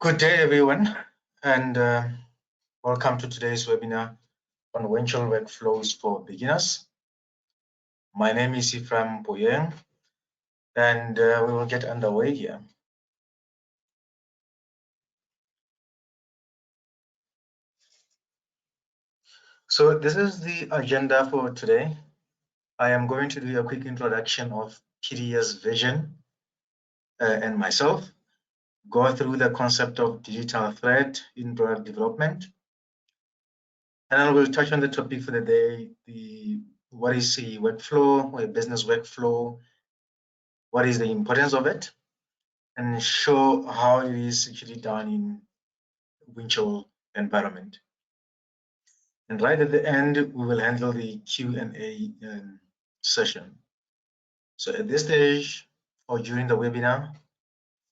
Good day, everyone, and welcome to today's webinar on Windchill Workflows for Beginners. My name is Ephraim Poyeng, and we will get underway here. So this is the agenda for today. I am going to do a quick introduction of PDS Vision and myself, go through the concept of digital thread in product development, and then we'll touch on the topic for the day, what is a workflow or a business workflow, what is the importance of it, and show how it is actually done in Windchill environment. And right at the end, we will handle the Q&A session. So at this stage or during the webinar,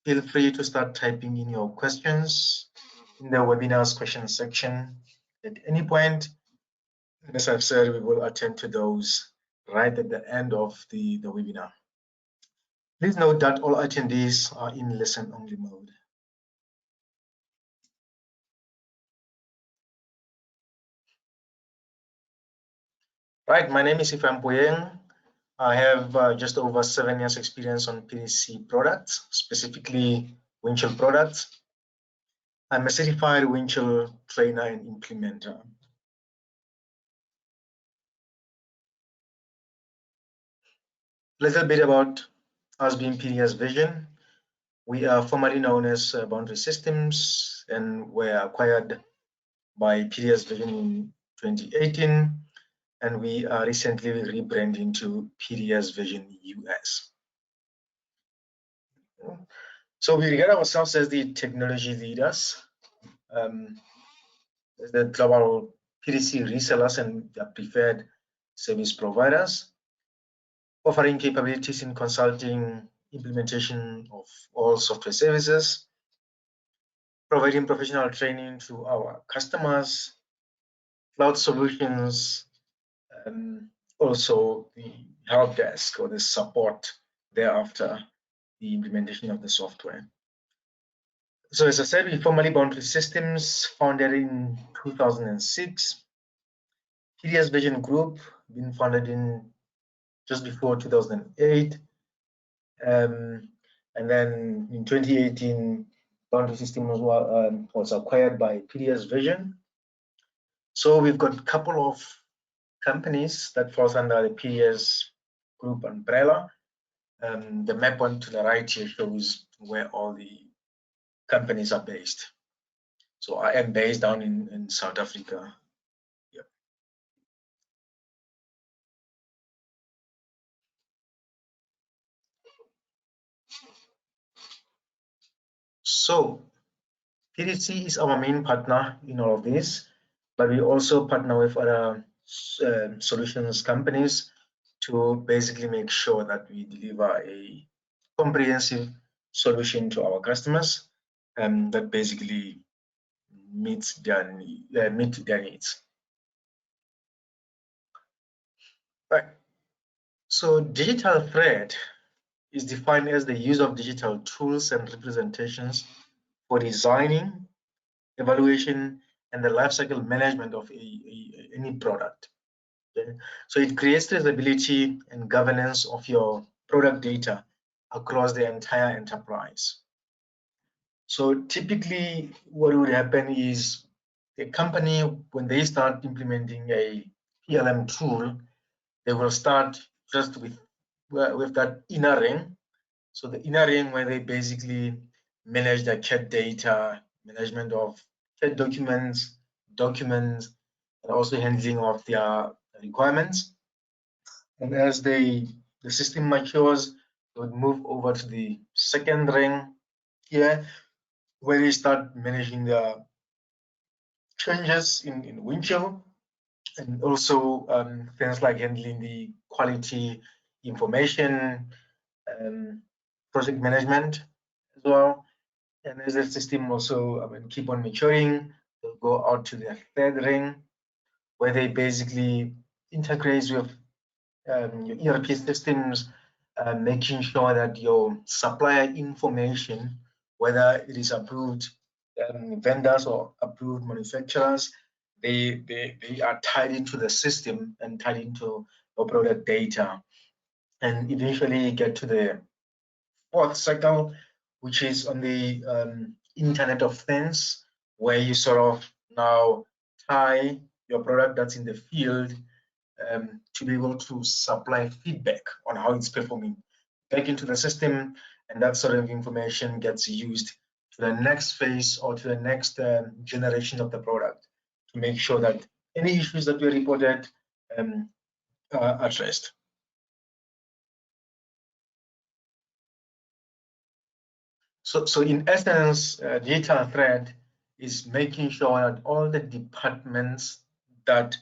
feel free to start typing in your questions in the webinar's question section at any point. And as I've said, we will attend to those right at the end of the webinar. Please note that all attendees are in listen-only mode. Right, my name is Ephraim Poyeng. I have just over 7 years experience on PDC products, specifically Windchill products. I'm a certified Windchill trainer and implementer. A little bit about us being PDS Vision. We are formerly known as Boundary Systems and were acquired by PDS Vision in 2018. And we are recently rebranding to PDS Vision US. So we regard ourselves as the technology leaders, as the global PDC resellers and their preferred service providers, offering capabilities in consulting, implementation of all software services, providing professional training to our customers, cloud solutions, also the help desk or the support thereafter the implementation of the software. So as I said, we formerly Boundary Systems, founded in 2006. PDS Vision Group, been founded in just before 2008. And then in 2018, Boundary Systems was acquired by PDS Vision. So we've got a couple of companies that falls under the PDS Group umbrella. The map on to the right here shows where all the companies are based. So I am based down in South Africa. Yep. So PDC is our main partner in all of this, but we also partner with other solutions companies to basically make sure that we deliver a comprehensive solution to our customers that basically meet their needs. Right. So digital thread is defined as the use of digital tools and representations for designing, evaluation, and the lifecycle management of any product. Okay? So it creates traceability and governance of your product data across the entire enterprise. So typically what would happen is the company, when they start implementing a PLM tool, they will start just with that inner ring. So the inner ring where they basically manage the CAD data, management of CAD documents, and also handling of their requirements. And as the system matures, they would move over to the second ring here, where they start managing the changes in Windchill, and also things like handling the quality information, project management as well. And as the system also keep on maturing, they'll go out to the third ring, where they basically integrate with your ERP systems, making sure that your supplier information, whether it is approved vendors or approved manufacturers, they are tied into the system and tied into your product data, and eventually get to the fourth cycle, which is on the Internet of Things, where you sort of now tie your product that's in the field to be able to supply feedback on how it's performing back into the system, and that sort of information gets used to the next phase or to the next generation of the product to make sure that any issues that were reported are addressed. So in essence, digital thread is making sure that all the departments that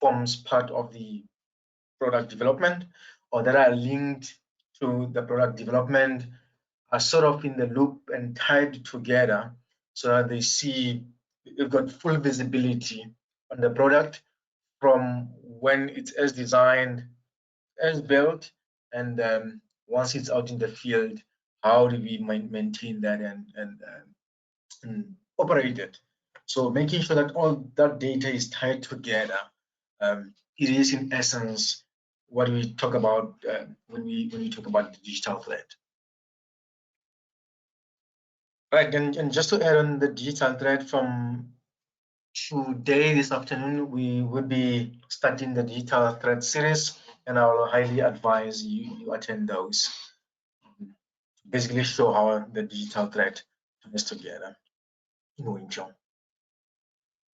forms part of the product development or that are linked to the product development are sort of in the loop and tied together so that they see you've got full visibility on the product from when it's as designed, as built, and once it's out in the field, how do we maintain that and operate it? So making sure that all that data is tied together, it is in essence what we talk about when we talk about the digital thread. Right, and just to add on the digital thread, from today, this afternoon, we will be starting the digital thread series, and I will highly advise you attend those. Basically show how the digital thread comes together in Windchill.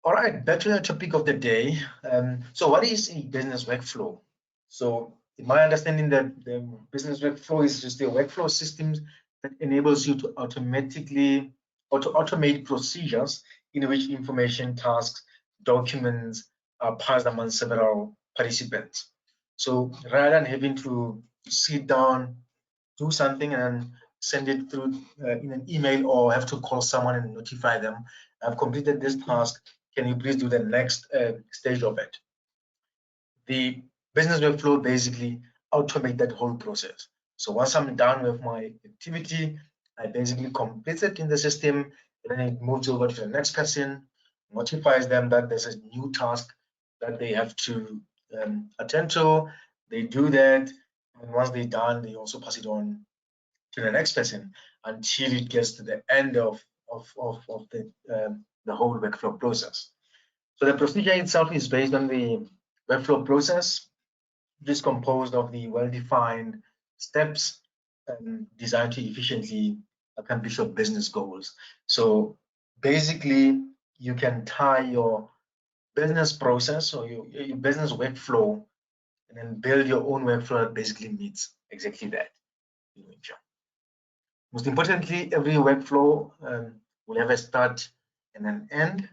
All right, back to the topic of the day. So what is a business workflow? So in my understanding, that the business workflow is just a workflow system that enables you to automatically or to automate procedures in which information, tasks, documents are passed among several participants. So rather than having to sit down, do something, and send it through in an email, or have to call someone and notify them, I've completed this task, can you please do the next stage of it? The business workflow basically automate that whole process. So once I'm done with my activity, I basically complete it in the system, and then it moves over to the next person, notifies them that there's a new task that they have to attend to. They do that, and once they're done, they also pass it on to the next person until it gets to the end of the whole workflow process. So the procedure itself is based on the workflow process, which is composed of the well-defined steps designed to efficiently accomplish your business goals. So basically, you can tie your business process or your business workflow and then build your own workflow that basically meets exactly that. Most importantly, every workflow will have a start and an end,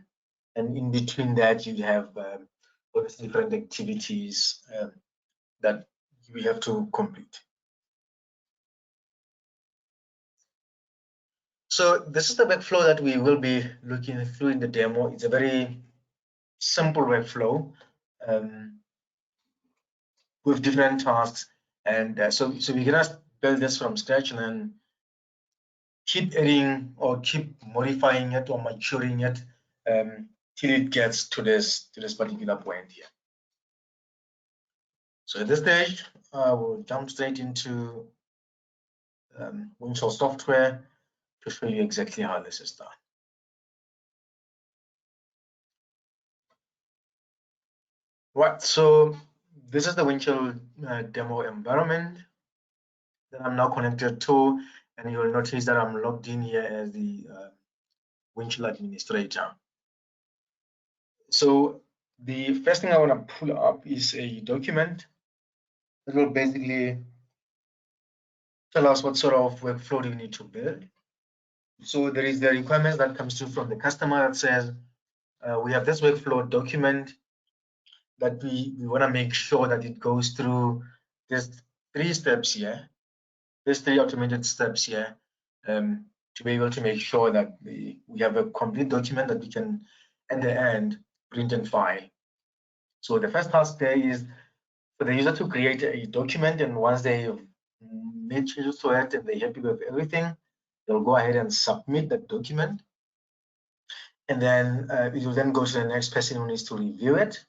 and in between that you have all these different activities that you have to complete. So this is the workflow that we will be looking through in the demo. It's a very simple workflow with different tasks, and so we're gonna build this from scratch and then keep adding or keep modifying it or maturing it till it gets to this particular point here. So at this stage, we'll jump straight into Windchill software to show you exactly how this is done. Right, so this is the Windchill demo environment that I'm now connected to, and you'll notice that I'm logged in here as the Windchill administrator. So the first thing I want to pull up is a document that will basically tell us what sort of workflow do we need to build. So there is the requirements that comes through from the customer that says we have this workflow document that we want to make sure that it goes through these 3 steps here, these 3 automated steps here, to be able to make sure that we have a complete document that we can at the end print and file. So the first task there is for the user to create a document, and once they've made changes to it and they're happy with everything, they'll go ahead and submit that document. and then it will then go to the next person who needs to review it.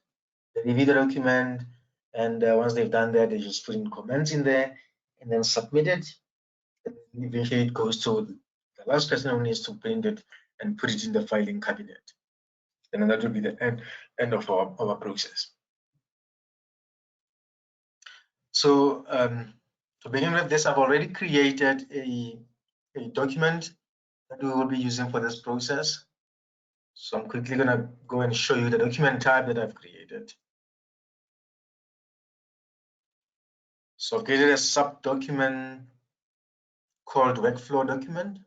They review the document, and once they've done that, they just put in comments in there and then submit it. And eventually it goes to the last person who needs to print it and put it in the filing cabinet. And then that will be the end of our process. So to begin with this, I've already created a document that we will be using for this process. So I'm quickly going to go and show you the document type that I've created. So I've created a sub document called Workflow document.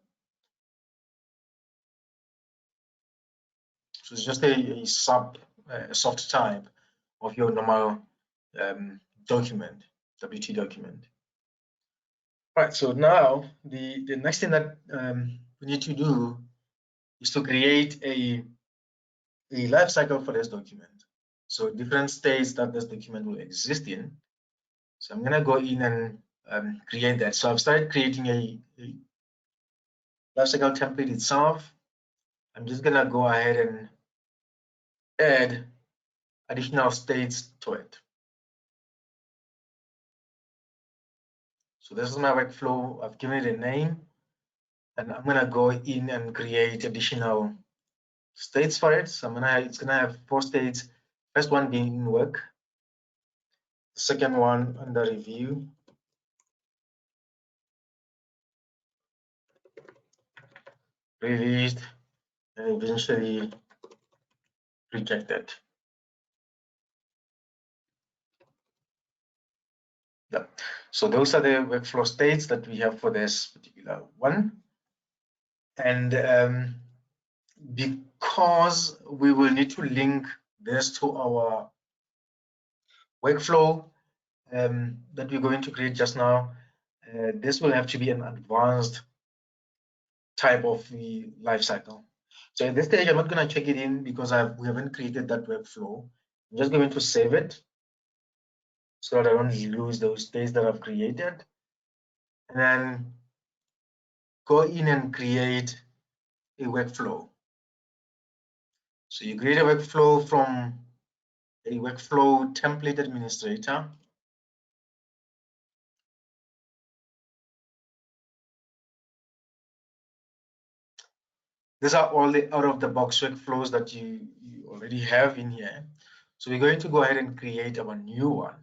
So it's just a soft type of your normal document, WT document. Right, so now the next thing that we need to do is to create a life cycle for this document. So different states that this document will exist in. So I'm gonna go in and create that. So I've started creating a life cycle template itself. I'm just gonna go ahead and add additional states to it. So this is my workflow. I've given it a name, and I'm gonna go in and create additional states for it. So it's gonna have 4 states. First one being in work, the second one under review, released, and eventually rejected. Yeah. So those are the workflow states that we have for this particular one. And because we will need to link this to our workflow that we're going to create just now, this will have to be an advanced type of the life cycle. So at this stage, I'm not going to check it in because we haven't created that workflow. I'm just going to save it so that I don't lose those states that I've created. And then go in and create a workflow. So you create a workflow from a workflow template administrator. These are all the out-of-the-box workflows that you already have in here. So we're going to go ahead and create our new one.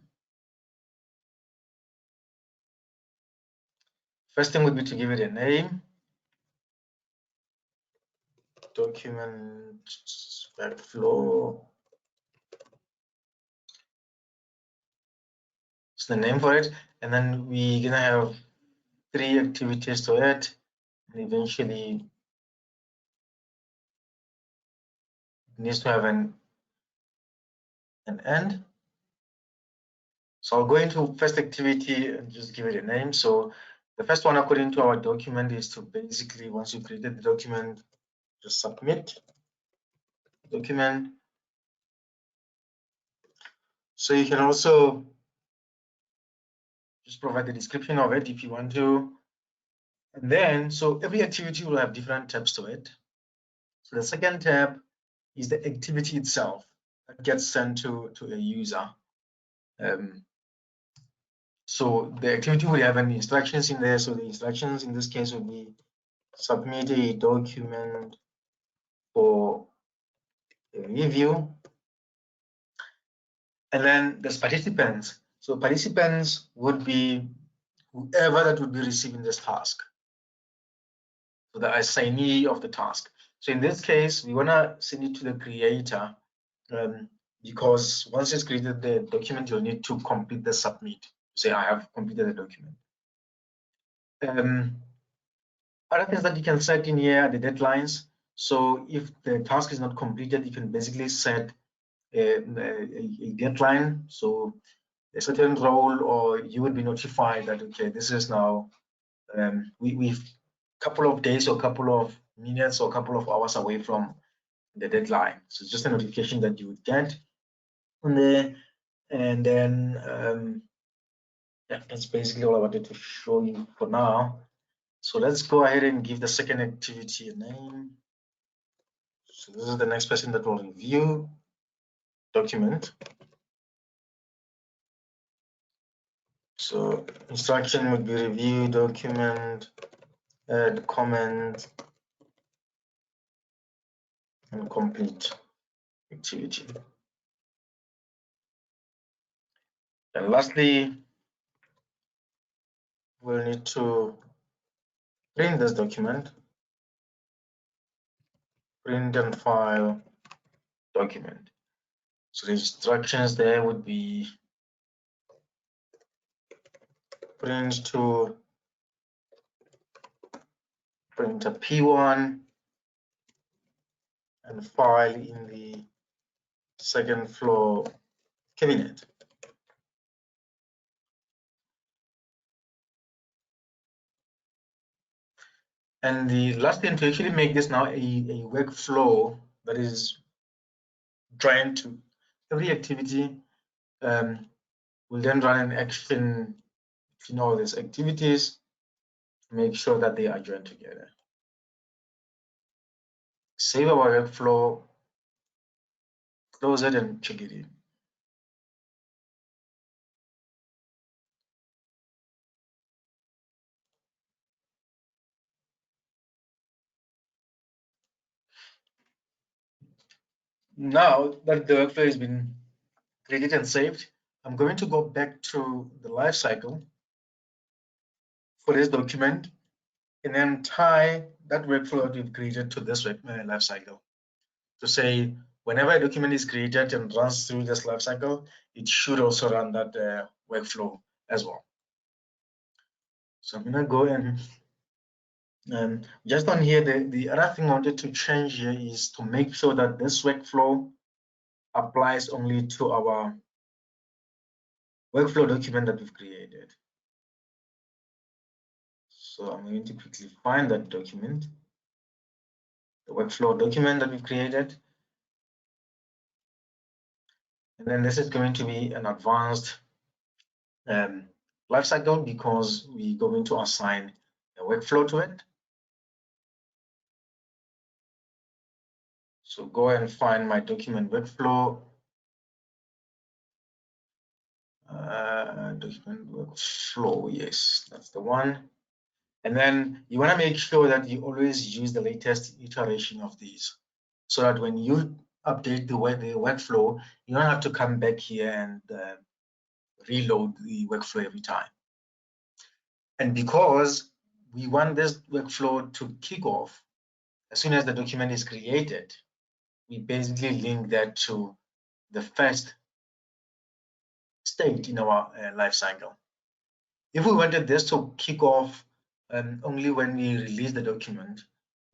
First thing would be to give it a name. Document workflow. It's the name for it. And then we're gonna have 3 activities to it, and eventually it needs to have an end. So I'll go into first activity and just give it a name. So the first one, according to our document, is to basically, once you created the document, just submit document. So you can also just provide the description of it if you want to. And then, so every activity will have different tabs to it. So the second tab is the activity itself that gets sent to a user. So the activity will have any instructions in there. So the instructions in this case would be submit a document for a review. And then there's participants. So participants would be whoever that would be receiving this task. So the assignee of the task. So in this case, we want to send it to the creator because once it's created the document, you'll need to complete the submit. Say, I have completed the document. Other things that you can set in here are the deadlines. So if the task is not completed, you can basically set a deadline. So a certain role, or you would be notified that, okay, this is now, we've couple of days or couple of minutes or couple of hours away from the deadline. So it's just a notification that you would get on there. And then, yeah, that's basically all I wanted to show you for now. So let's go ahead and give the second activity a name. So this is the next person that will review document. So instruction would be review document, add comment, and complete activity. And lastly, we'll need to print this document, print and file document. So the instructions there would be print to printer P1 and file in the second floor cabinet. And the last thing, to actually make this now a workflow that is trying to every activity will then run an action in all these activities to make sure that they are joined together. Save our workflow, close it, and check it in. Now that the workflow has been created and saved, I'm going to go back to the life cycle for this document and then tie that workflow that we've created to this life cycle to say whenever a document is created and runs through this life cycle, it should also run that workflow as well. So I'm going to go and just on here, the other thing I wanted to change here is to make sure that this workflow applies only to our workflow document that we've created. So I'm going to quickly find that document, the workflow document that we've created. And then this is going to be an advanced lifecycle because we're going to assign a workflow to it. So go and find my document workflow. Document workflow, yes, that's the one. And then you want to make sure that you always use the latest iteration of these, so that when you update the workflow, you don't have to come back here and reload the workflow every time. And because we want this workflow to kick off as soon as the document is created, we basically link that to the first state in our life cycle. If we wanted this to kick off only when we release the document,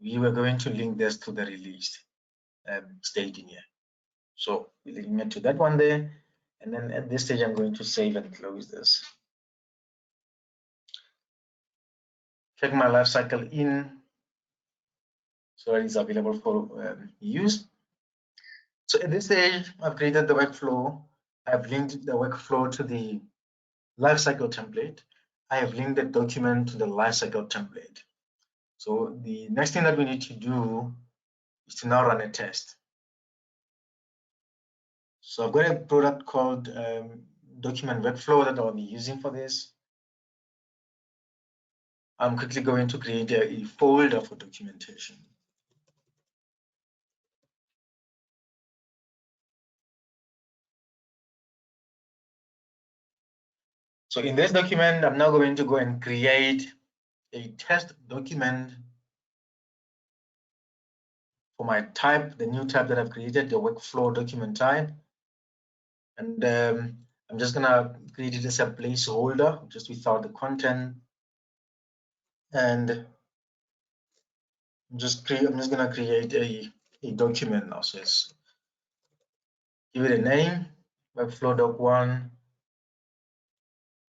we were going to link this to the released state in here. So we're linking it to that one there. And then at this stage, I'm going to save and close this. Check my life cycle in so it is available for use. So at this stage, I've created the workflow. I've linked the workflow to the lifecycle template. I have linked the document to the lifecycle template. So the next thing that we need to do is to now run a test. So I've got a product called document workflow that I'll be using for this. I'm quickly going to create a folder for documentation. So in this document, I'm now going to go and create a test document for my type, the new type that I've created, the workflow document type. And I'm just gonna create it as a placeholder, just without the content. And I'm just gonna create a document now. So let's give it a name, workflow doc 1,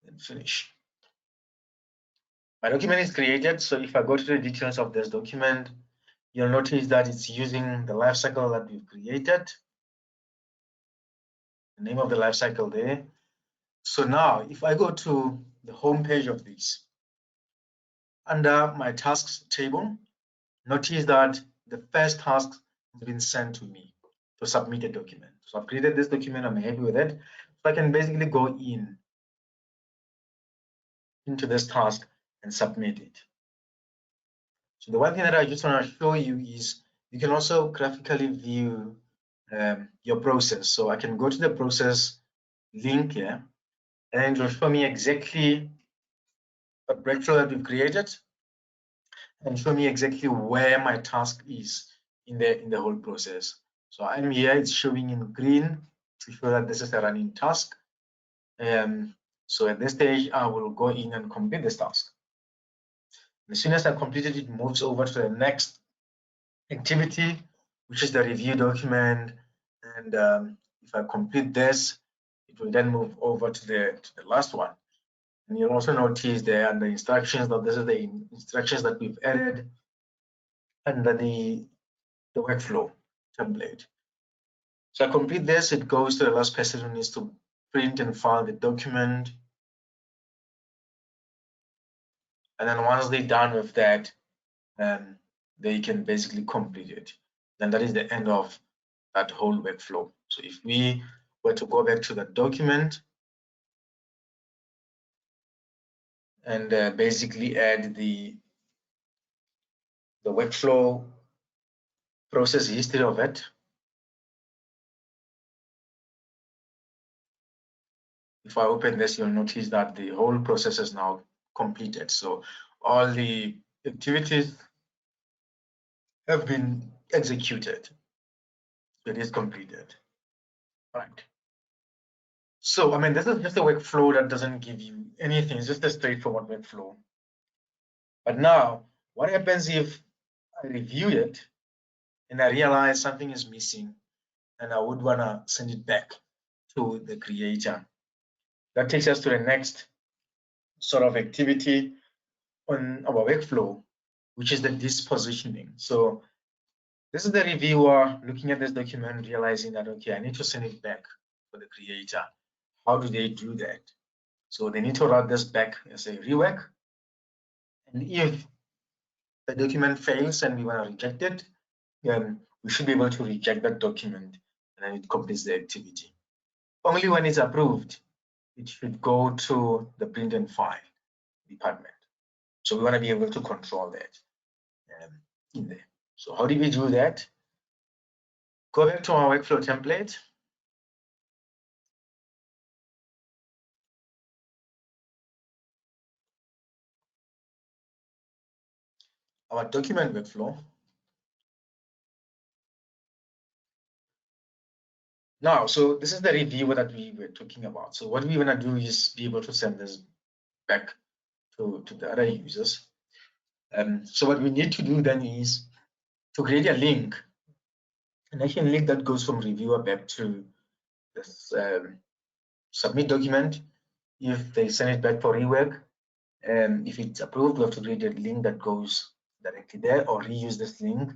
and finish. My document is created. So if I go to the details of this document, you'll notice that it's using the lifecycle that we've created. The name of the lifecycle there. So now if I go to the home page of this, under my tasks table, notice that the first task has been sent to me to submit a document. So I've created this document, I'm happy with it. So I can basically go into this task and submit it. So the one thing that I just want to show you is you can also graphically view your process. So I can go to the process link here, and it will show me exactly a workflow that we've created and show me exactly where my task is in the whole process. So I'm here, it's showing in green to show that this is a running task. So at this stage, I will go in and complete this task. As soon as I completed it, moves over to the next activity, which is the review document. And if I complete this, it will then move over to the last one. And you'll also notice there under instructions that this is the instructions that we've added under the workflow template. So I complete this, it goes to the last person who needs to print and file the document. And then once they're done with that, they can basically complete it. Then that is the end of that whole workflow. So if we were to go back to the document and basically add the workflow process history of it, if I open this, you'll notice that the whole process is now completed. So all the activities have been executed. It is completed. Right. So, I mean, this is just a workflow that doesn't give you anything. It's just a straightforward workflow. But now, what happens if I review it and I realize something is missing and I would want to send it back to the creator? That takes us to the next sort of activity on our workflow, which is the dispositioning. So this is the reviewer looking at this document, realizing that, okay, I need to send it back for the creator. How do they do that? So they need to route this back as a rework. And if the document fails and we want to reject it, then we should be able to reject that document and then it completes the activity. Only when it's approved, it should go to the print and file department. So we want to be able to control that in there. So how do we do that? Go back to our workflow template. Our document workflow. Now, so this is the review that we were talking about. So what we want to do is be able to send this back to the other users. So what we need to do then is to create a link, an action link that goes from reviewer back to this submit document. If they send it back for rework, if it's approved, we have to create a link that goes directly there or reuse this link.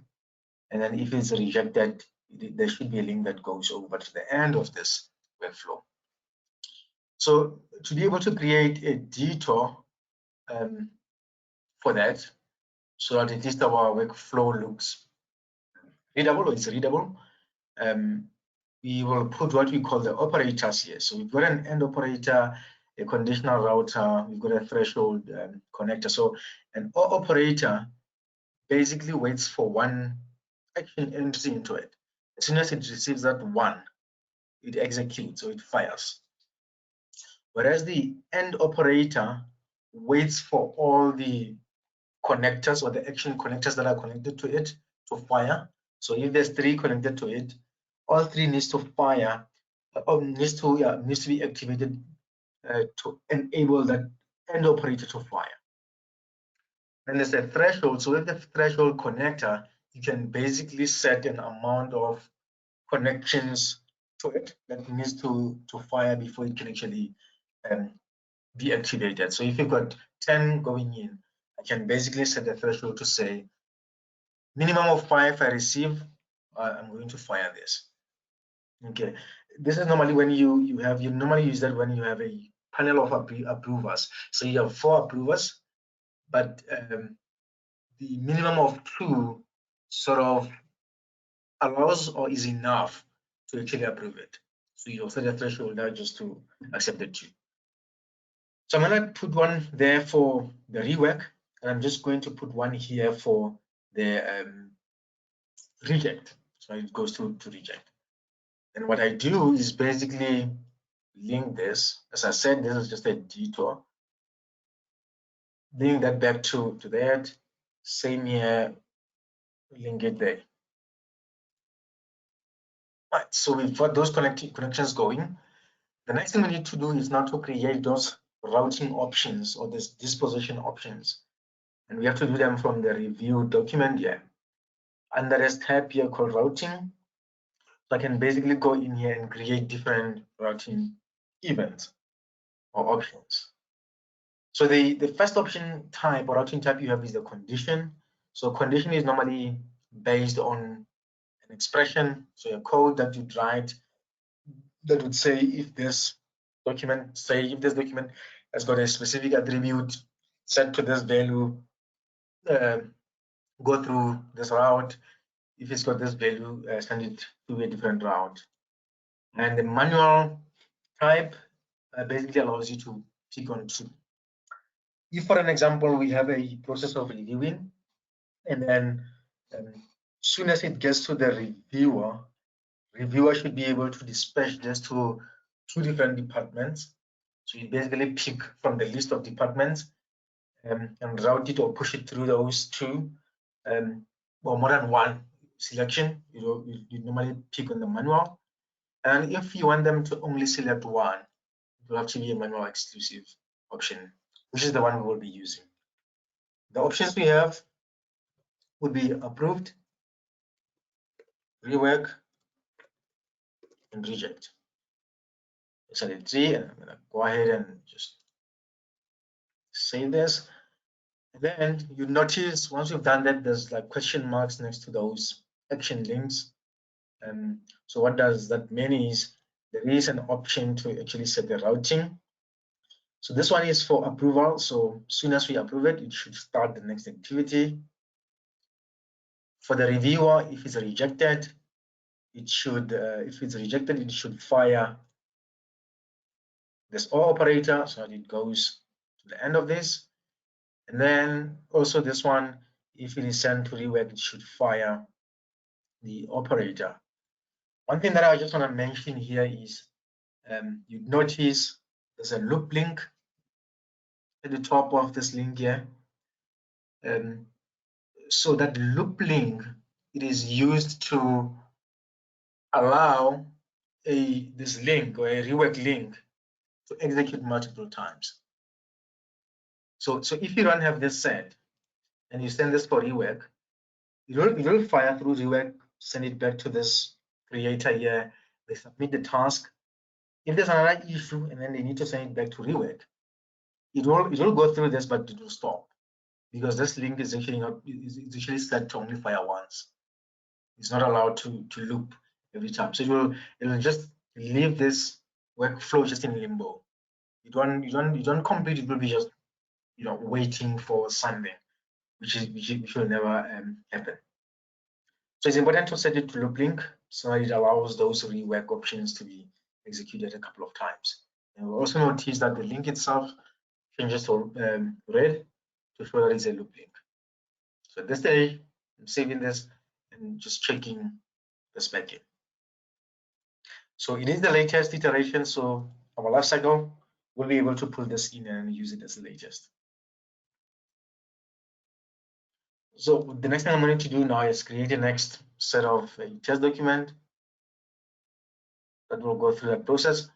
And then if it's rejected, there should be a link that goes over to the end of this workflow. So to be able to create a detour for that, so that at least our workflow looks readable or is readable, we will put what we call the operators here. So we've got an end operator, a conditional router, we've got a threshold connector. So an operator basically waits for one action entry into it. As soon as it receives that one, it executes or it fires. Whereas the end operator waits for all the connectors or the action connectors that are connected to it to fire. So if there's 3 connected to it, all 3 needs to fire or needs to be activated to enable that end operator to fire. Then there's a threshold. So with the threshold connector, you can basically set an amount of connections to it that needs to fire before it can actually be activated. So if you've got 10 going in, I can basically set the threshold to say minimum of 5 I receive, I'm going to fire this. Okay, this is normally when you normally use that when you have a panel of approvers. So you have 4 approvers, but the minimum of 2 sort of allows or is enough to actually approve it. So you set a threshold now just to accept it too. So I'm going to put one there for the rework, and I'm just going to put one here for the reject. So it goes to reject. And what I do is basically link this. As I said, this is just a detour. Link that back to that. Same here, link it there. Right, so we've got those connections going. The next thing we need to do is now to create those routing options or this disposition options. And we have to do them from the review document here. Under this tab here called routing, so I can basically go in here and create different routing events or options. So the first option type or routing type you have is the condition. So condition is normally based on an expression, so a code that you'd write that would say if this document, has got a specific attribute set to this value, go through this route. If it's got this value, send it to a different route. And the manual type basically allows you to pick on two. If, for an example, we have a process of reviewing, and then soon as it gets to the reviewer should be able to dispatch this to two different departments. So you basically pick from the list of departments and route it or push it through those two, or more than one selection. You normally pick on the manual. And if you want them to only select one, it will have to be a manual exclusive option, which is the one we will be using. The options we have would be approved, rework, and reject. Select 3, and I'm going to go ahead and just save this. And then you notice once you've done that, there's like question marks next to those action links. So what does that mean is there is an option to actually set the routing. So this one is for approval. So as soon as we approve it, it should start the next activity. For the reviewer, if it's rejected, it should fire this OR operator, so it goes to the end of this. And then also this one, if it is sent to rework, it should fire the operator. One thing that I just want to mention here is you notice there's a loop link at the top of this link here. So that loop link, it is used to allow this link or a rework link to execute multiple times. So if you don't have this set and you send this for rework, it will fire through rework, send it back to this creator here. They submit the task. If there's another issue and then they need to send it back to rework, it will go through this, but it will stop because this link is actually set to only fire once. It's not allowed to loop every time. So it will just leave this workflow just in limbo. You don't complete. It will be just waiting for something, which will never happen. So it's important to set it to loop link so it allows those rework options to be executed a couple of times. And we'll also notice that the link itself changes to red to show that it's a loop link. So at this stage, I'm saving this and just checking this back in. So it is the latest iteration, so our lifecycle will be able to pull this in and use it as the latest. So the next thing I'm going to do now is create a next set of a test document that will go through that process.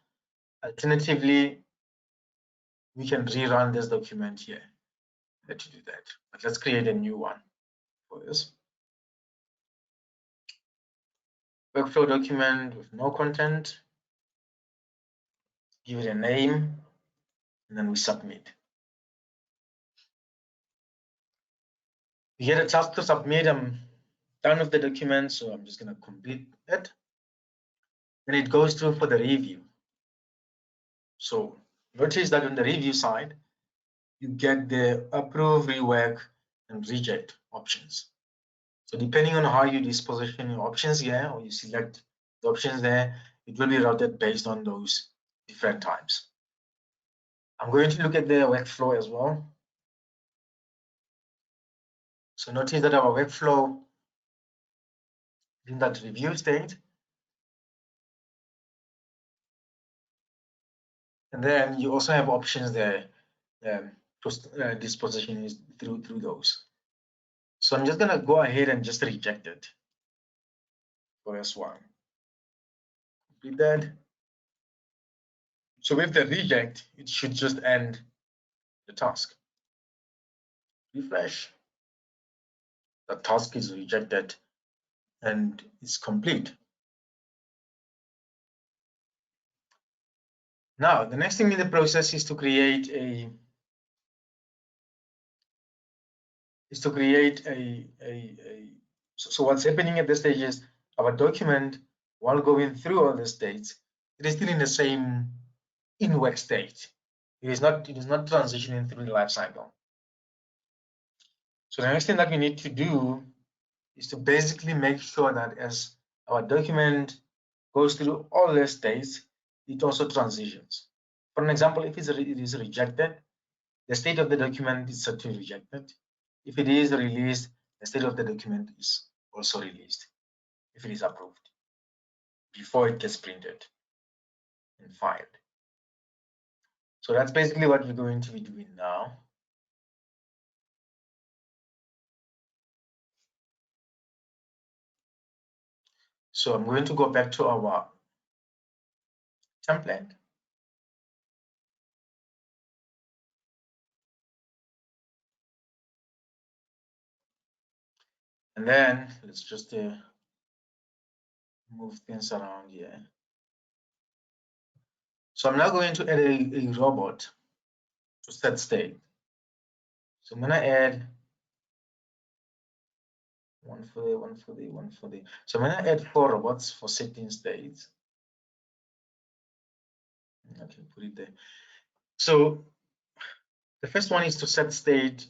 Alternatively, we can rerun this document here to do that. But let's create a new one for this. Workflow document with no content. Give it a name, and then we submit. We get a task to submit. I'm done with the document, so I'm just going to complete it. Then it goes through for the review. So notice that on the review side, you get the approve, rework, and reject options. So depending on how you disposition your options here, or you select the options there, it will be routed based on those different types. I'm going to look at the workflow as well. So notice that our workflow is in that review state. And then you also have options there to disposition is through those. So I'm just going to go ahead and just reject it for S1. Complete that. So with the reject, it should just end the task. Refresh. The task is rejected and it's complete. Now, the next thing in the process is to create a so what's happening at this stage is our document, while going through all the states, it is still in the same in-work state. It is not transitioning through the life cycle. So the next thing that we need to do is to basically make sure that as our document goes through all the states, it also transitions. For an example, if it is rejected, the state of the document is set to rejected. If it is released, the state of the document is also released if it is approved before it gets printed and filed. So that's basically what we're going to be doing now. So I'm going to go back to our template. And then let's just move things around here. So I'm now going to add a robot to set state. So I'm going to add one for the. So I'm going to add 4 robots for setting states. I can put it there. So the first one is to set state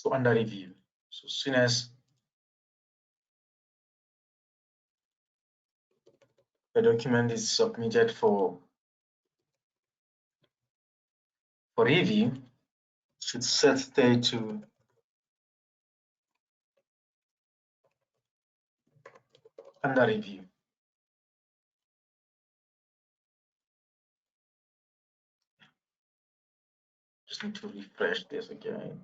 to under review. So as soon as the document is submitted for review, it should set state to under review. Just need to refresh this again.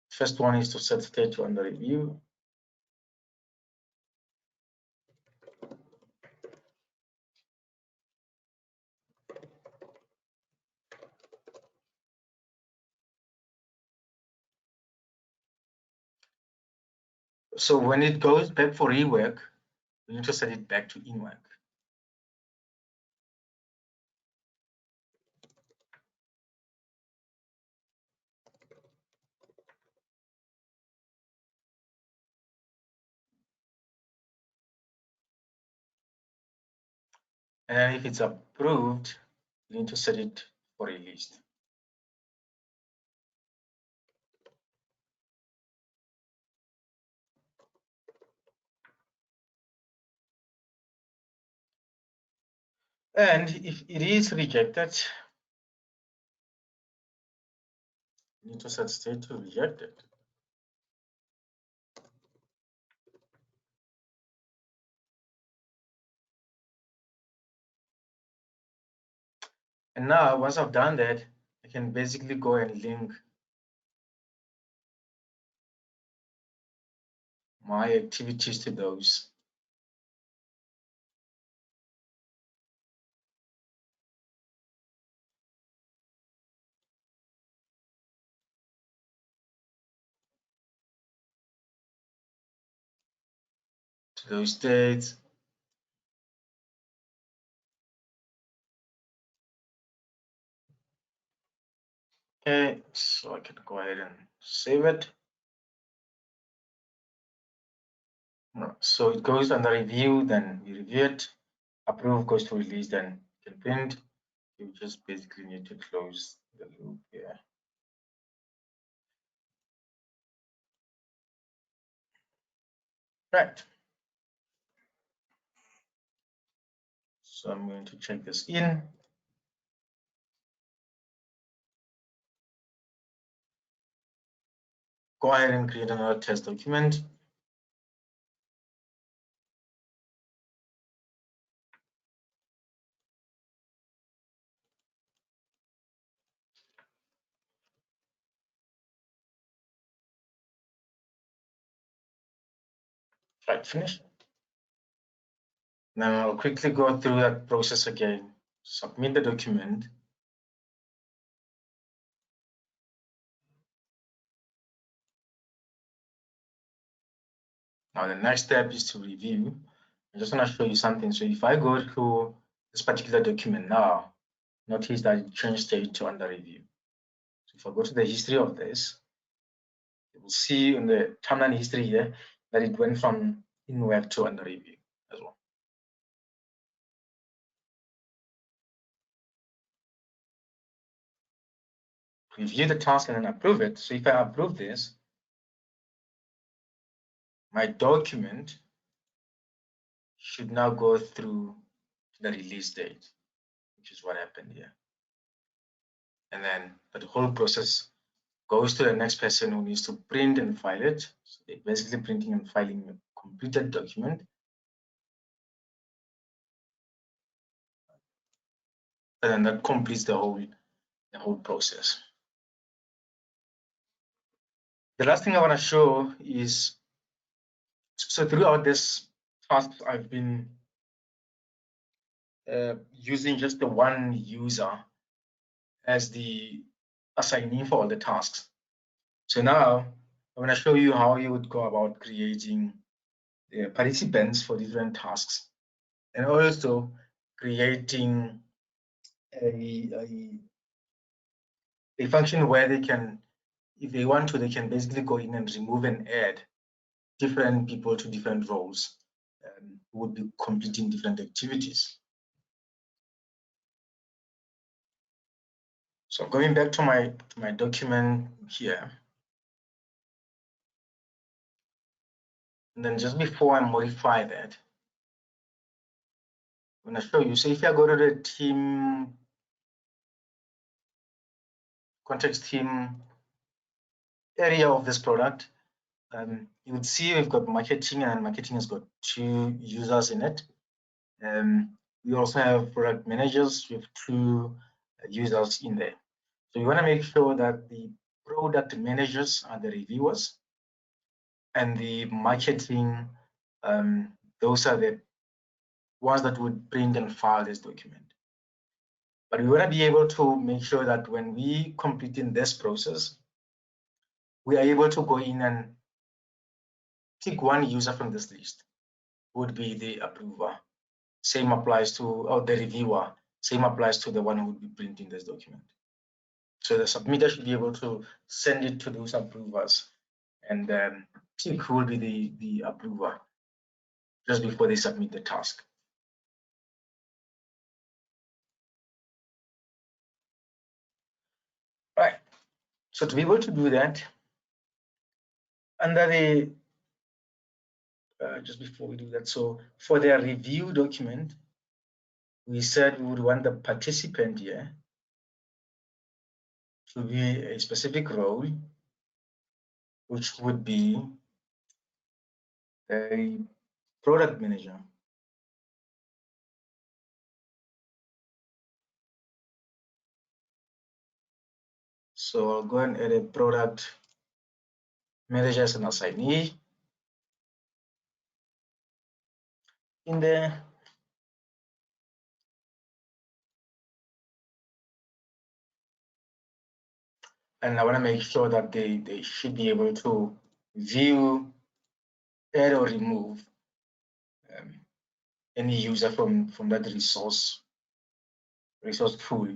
First one is to set state to under review. So when it goes back for rework, we need to set it back to in work. And then if it's approved, we need to set it for released. And if it is rejected, we need to set state to rejected. And now once I've done that, I can basically go and link my activities to those. To those states. Okay, so I can go ahead and save it. So it goes under review, then we review it, approve goes to release, then you can print. You just basically need to close the loop here. Right. So I'm going to check this in. Go ahead and create another test document. Right, finish. Now I'll quickly go through that process again. Submit the document. Now the next step is to review. I just want to show you something. So if I go to this particular document now, notice that it changed state to under review. So if I go to the history of this, you will see in the timeline history here that it went from in work to under review as well. Review the task and then approve it. So if I approve this, my document should now go through to the release date, which is what happened here. And then the whole process goes to the next person who needs to print and file it. So they're basically printing and filing a completed document. And then that completes the whole process. The last thing I want to show is, so throughout this task, I've been using just the one user as the assignee for all the tasks. So now I'm going to show you how you would go about creating participants for different tasks, and also creating a function where they can, if they want to, they can basically go in and remove and add different people to different roles who would be completing different activities. So going back to my document here, and then just before I modify that, I'm going to show you. So if I go to the team context team area of this product, you would see we've got marketing, and marketing has got 2 users in it. We also have product managers with 2 users in there. So you want to make sure that the product managers are the reviewers, and the marketing, those are the ones that would print and file this document. But we want to be able to make sure that when we complete in this process, we are able to go in and pick one user from this list, would be the approver. Same applies to, or the reviewer. Same applies to the one who would be printing this document. So the submitter should be able to send it to those approvers and pick who will be the approver just before they submit the task. Right. So to be able to do that, under the just before we do that, so for their review document, we said we would want the participant here to be a specific role, which would be a product manager. So I'll go and add a product manager as an assignee in there. And I want to make sure that they should be able to view, add or remove any user from that resource pool,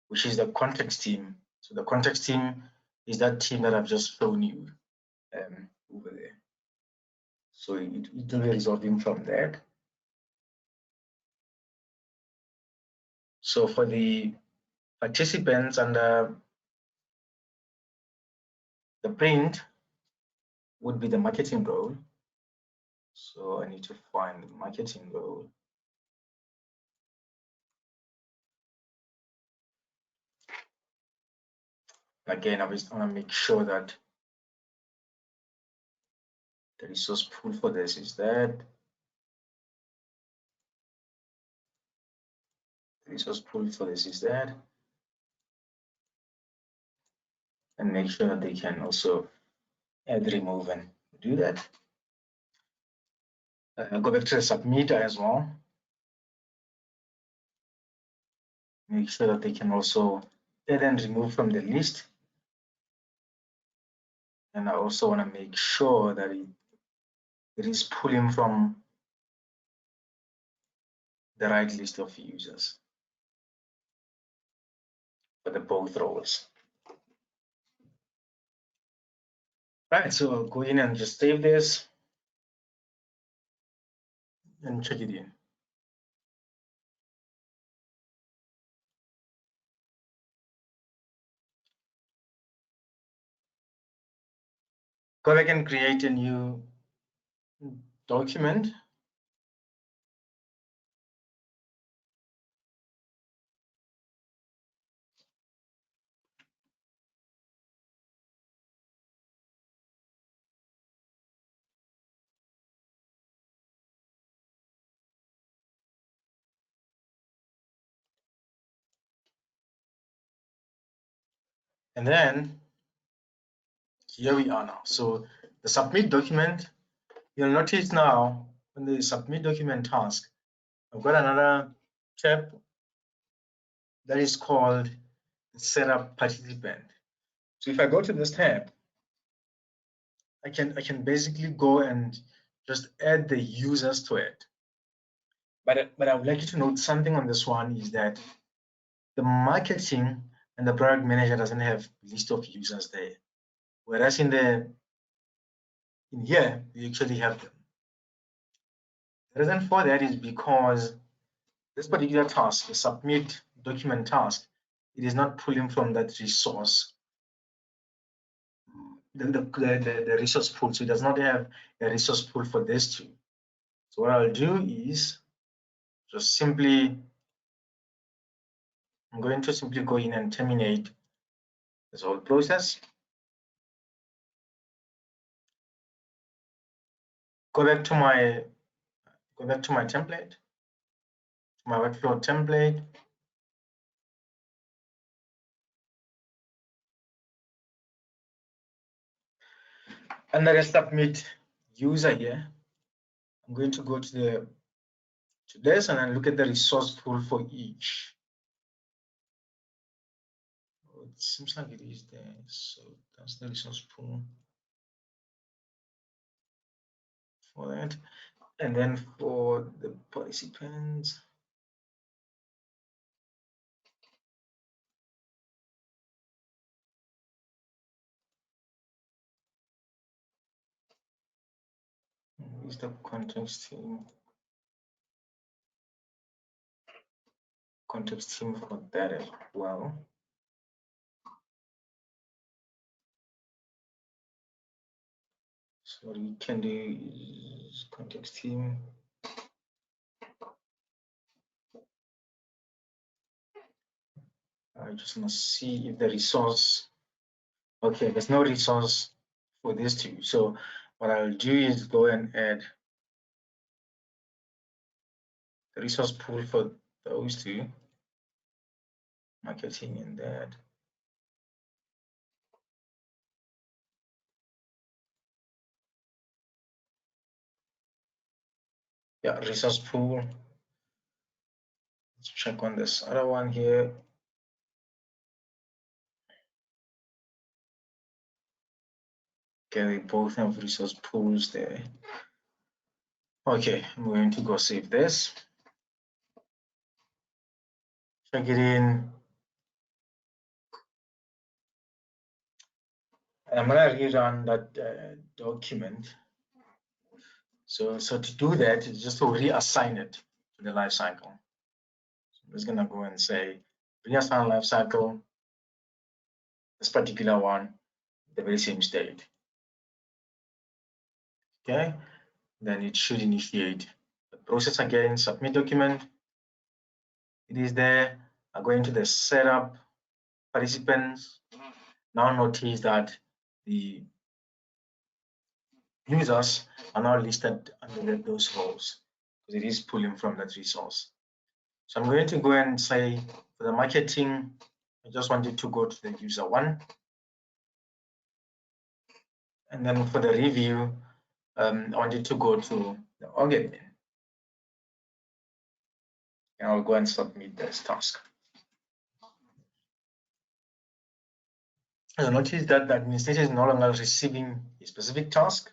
which is the context team. So the context team is that team that I've just shown you over there. So it will be resolving from that. So for the participants under the print would be the marketing role. So I need to find the marketing role. Again, I just want to make sure that the resource pool for this is that. The resource pool for this is that. And make sure that they can also add, remove, and do that. Go back to the submitter as well. Make sure that they can also add and remove from the list. And I also want to make sure that it is pulling from the right list of users for the both roles. Right, so I'll go in and just save this and check it in. Go back and create a new document. And then here we are now. So the submit document, you'll notice now on the submit document task, I've got another tab that is called setup participant. So if I go to this tab, I can basically go and just add the users to it. But I would like you to note something on this one is that the marketing and the product manager doesn't have a list of users there. Whereas in here, you actually have them. The reason for that is because this particular task, the submit document task, it is not pulling from that resource, the resource pool. So it does not have a resource pool for this two. So what I'll do is just simply, I'm going to simply go in and terminate this whole process. Go back to my template, my workflow template. And then I submit user here. I'm going to go to this and then look at the resource pool for each. Oh, it seems like it is there. So that's the resource pool for that. And then for the participants, is the context team for that as well. So what we can do is context team. I just want to see if the resource, okay, there's no resource for these two. So what I'll do is go and add the resource pool for those two, marketing and that. Yeah, resource pool. Let's check on this other one here. Okay, we both have resource pools there. Okay, I'm going to go save this. Check it in. And I'm going to rerun that document. So to do that, is just to reassign it to the life cycle. So I'm just going to go and say reassign life cycle, this particular one, the very same state. Okay, then it should initiate the process again, submit document. It is there. I go into the setup participants. Now notice that the users are now listed under those roles because it is pulling from that resource. So I'm going to go and say for the marketing, I just wanted to go to the user one. And then for the review, I wanted to go to the org admin. And I'll go and submit this task. You'll notice that the administrator is no longer receiving a specific task.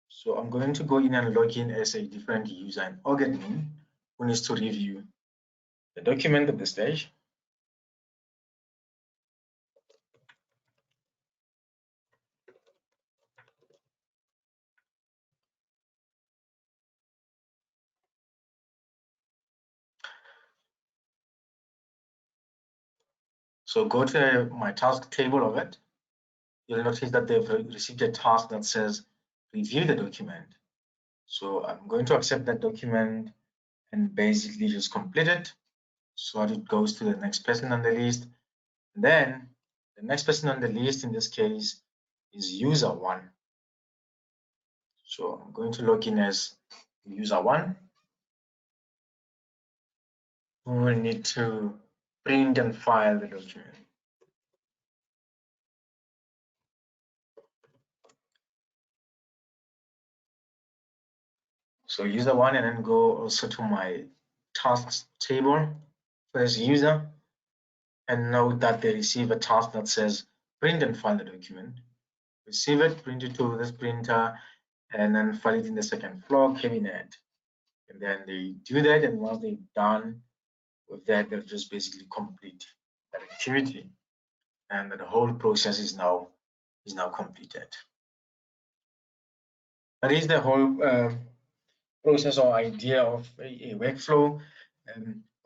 So I'm going to go in and log in as a different user, an org admin, who needs to review the document at this stage. So go to my task table of it. You'll notice that they've received a task that says review the document. So I'm going to accept that document and basically just complete it. So it goes to the next person on the list. And then the next person on the list in this case is user one. So I'm going to log in as user one. We will need to print and file the document. So user one, and then go also to my tasks table as user, and note that they receive a task that says print and file the document. Receive it, print it to this printer, and then file it in the second floor cabinet. And then they do that, and once they're done with that, they'll just basically complete that activity, and the whole process is now completed. That is the whole process or idea of a workflow.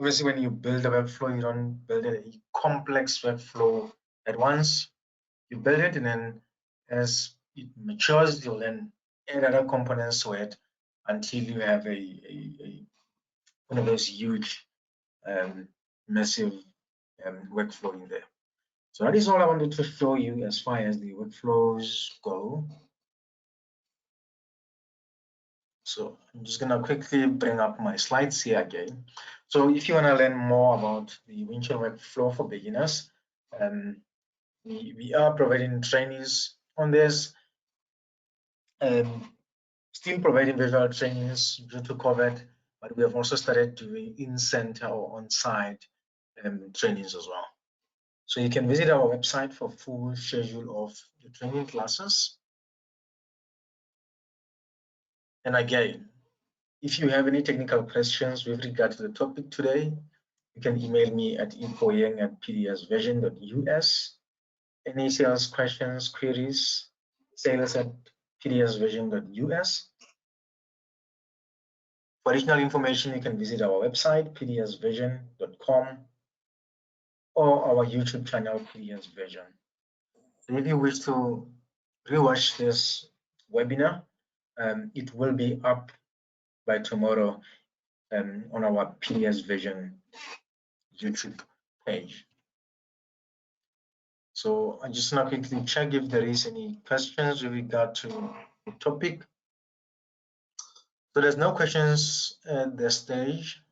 Obviously, when you build a workflow, you don't build a complex workflow at once. You build it, and then as it matures, you'll then add other components to it until you have one of those huge, massive workflow in there. So that is all I wanted to show you as far as the workflows go. So I'm just going to quickly bring up my slides here again. So if you want to learn more about the Windchill workflow for beginners, we are providing trainings on this. Still providing visual trainings due to COVID, but we have also started doing in-center or on-site trainings as well. So you can visit our website for full schedule of the training classes. And again, if you have any technical questions with regard to the topic today, you can email me at info@pdsvision.us. Any sales questions, queries, sales@pdsvision.us. For additional information, you can visit our website, pdsvision.com, or our YouTube channel, PDS Vision. So if you wish to rewatch this webinar, it will be up by tomorrow on our PDS Vision YouTube page. So I just want to quickly check if there is any questions with regard to the topic. So there's no questions at this stage.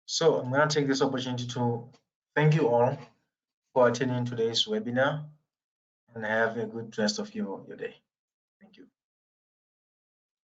So I'm going to take this opportunity to thank you all for attending today's webinar, and have a good rest of your day. Thank you.